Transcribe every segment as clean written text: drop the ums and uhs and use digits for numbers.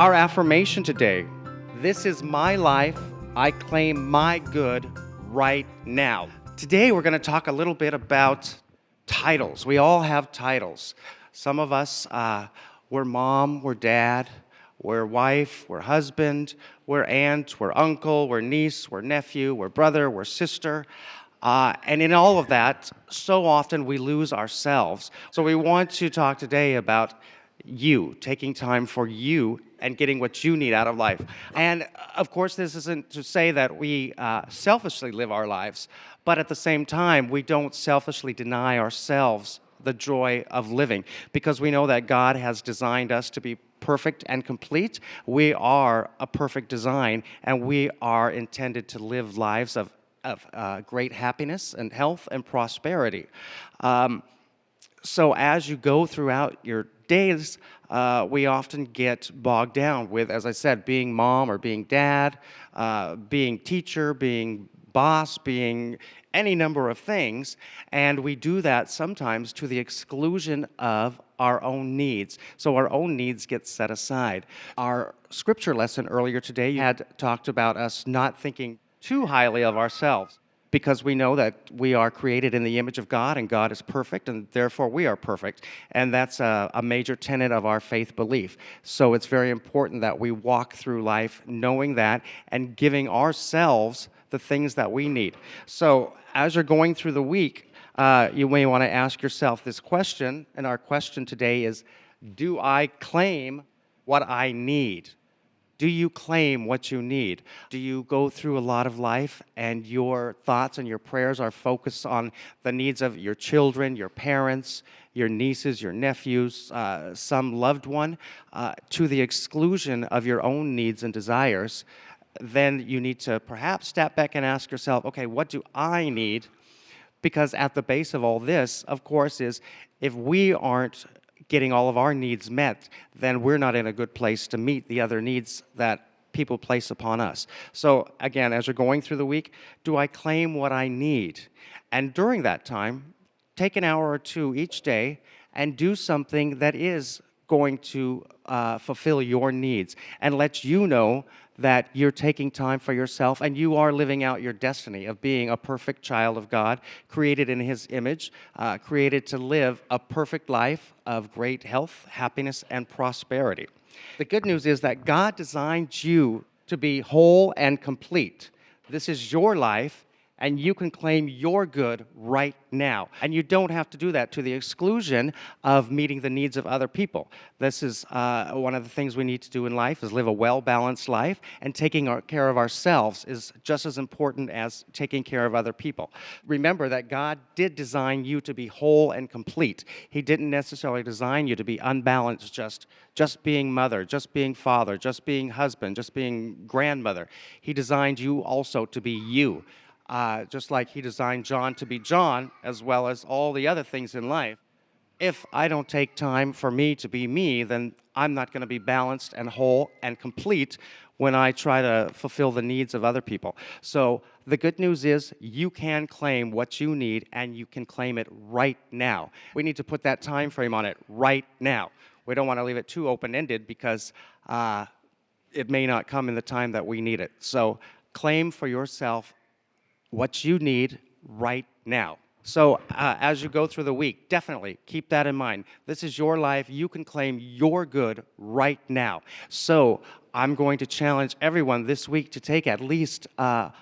Our affirmation today: this is my life. I claim my good right now. Today, we're going to talk a little bit about titles. We all have titles. Some of us, we're mom, we're dad, we're wife, we're husband, we're aunt, we're uncle, we're niece, we're nephew, we're brother, we're sister. And in all of that, so often we lose ourselves. So we want to talk today about you, taking time for you and getting what you need out of life. And of course, this isn't to say that we selfishly live our lives, but at the same time, we don't selfishly deny ourselves the joy of living because we know that God has designed us to be perfect and complete. We are a perfect design, and we are intended to live lives of great happiness and health and prosperity. So as you go throughout your days, we often get bogged down with, as I said, being mom or being dad, being teacher, being boss, being any number of things, and we do that sometimes to the exclusion of our own needs. So our own needs get set aside. Our scripture lesson earlier today had talked about us not thinking too highly of ourselves, because we know that we are created in the image of God, and God is perfect, and therefore we are perfect. And that's a major tenet of our faith belief. So it's very important that we walk through life knowing that and giving ourselves the things that we need. So as you're going through the week, you may want to ask yourself this question, and our question today is, do I claim what I need? Do you claim what you need? Do you go through a lot of life and your thoughts and your prayers are focused on the needs of your children, your parents, your nieces, your nephews, some loved one, to the exclusion of your own needs and desires? Then you need to perhaps step back and ask yourself, okay, what do I need? Because at the base of all this, of course, is if we aren't getting all of our needs met, then we're not in a good place to meet the other needs that people place upon us. So again, as you're going through the week, do I claim what I need? And during that time, take an hour or two each day and do something that is going to fulfill your needs and let you know that you're taking time for yourself and you are living out your destiny of being a perfect child of God, created in His image, created to live a perfect life of great health, happiness, and prosperity. The good news is that God designed you to be whole and complete. This is your life, and you can claim your good right now. And you don't have to do that to the exclusion of meeting the needs of other people. This is one of the things we need to do in life, is live a well-balanced life, and taking care of ourselves is just as important as taking care of other people. Remember that God did design you to be whole and complete. He didn't necessarily design you to be unbalanced, just being mother, just being father, just being husband, just being grandmother. He designed you also to be you. Just like He designed John to be John, as well as all the other things in life. If I don't take time for me to be me, then I'm not going to be balanced and whole and complete when I try to fulfill the needs of other people. So the good news is you can claim what you need, and you can claim it right now. We need to put that time frame on it right now. We don't want to leave it too open-ended because it may not come in the time that we need it. So claim for yourself what you need right now. So as you go through the week, definitely keep that in mind. This is your life. You can claim your good right now. So I'm going to challenge everyone this week to take at least 1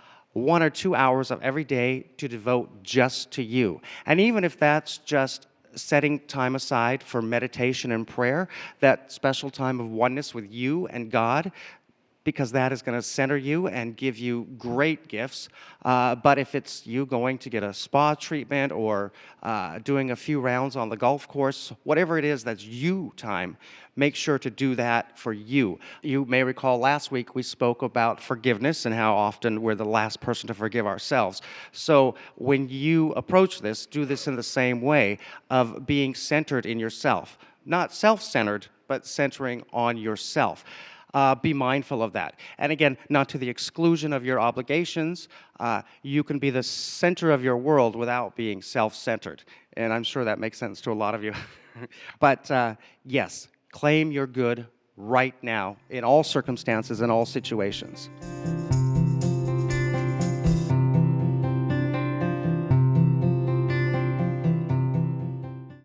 or 2 hours of every day to devote just to you. And even if that's just setting time aside for meditation and prayer, that special time of oneness with you and God, because that is going to center you and give you great gifts. But if it's you going to get a spa treatment or doing a few rounds on the golf course, whatever it is that's you time, make sure to do that for you. You may recall last week we spoke about forgiveness and how often we're the last person to forgive ourselves. So when you approach this, do this in the same way of being centered in yourself. Not self-centered, but centering on yourself. Be mindful of that. And again, not to the exclusion of your obligations. You can be the center of your world without being self-centered. And I'm sure that makes sense to a lot of you. But yes, claim your good right now in all circumstances and all situations.